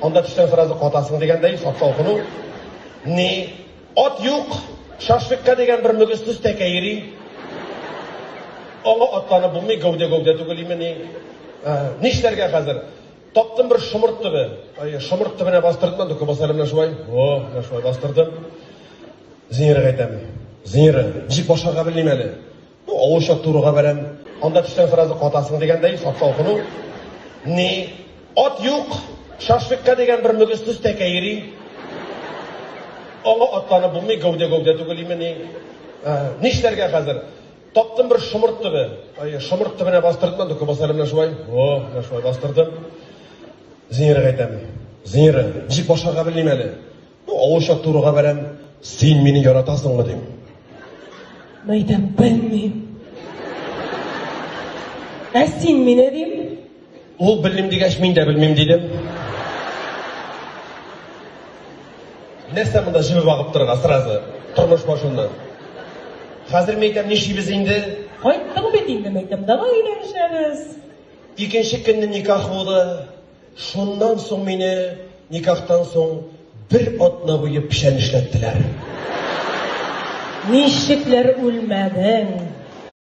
Анда түштен сразу қатасың дегендей сатсалқыну. Не, от юқ, шашлыққа деген бір мүгістіз тәкейри. Оңа отланы бұлмай гәуде түгілейме не. Нишлерге қазір? Таптым бір шымырт түбі. Шымырт түбіне бастырдым, анда көбасалым нашуай. Нашуай бастырдым. Зинері қайтам. Зинері, жик башарға білейм әлі. Ауышақ тұруға бәрем. Анда түштен сразу қатасың дегендей сатсалқыну. Не, от юқ, шашлыққа деген бір мүгістіз тәкейри. Оңа отланы бұлмай гәуде түгілейме не. Нишлерге қазір? Таптым бір шымырт түбі. Шымырт түбіне бастырдым, анда көбасалым нашуай. Нашуай бастырдым. Зинері қайтам. Зинері, жик башарға білейм әлі. Ауышақ тұруға бәрем. Сен мені яратасың ма дейм. Мәйтем, білмейм. Сен мені дейм? Ол білім дегеш, мен де білмейм дейдім. Нәрсе мұнда жібі бағып тұрға, сыразы, тұрмыш башында. Қазір мәйтем, не шибіз енді? Қайттың бет енді мәйтем, дава үйленішіңіз. Екінші күнні никах болды. Шоннан соң мені никахтан соң бір отна бойы пішен ішлеттілер. Нешіклер өлмәдің?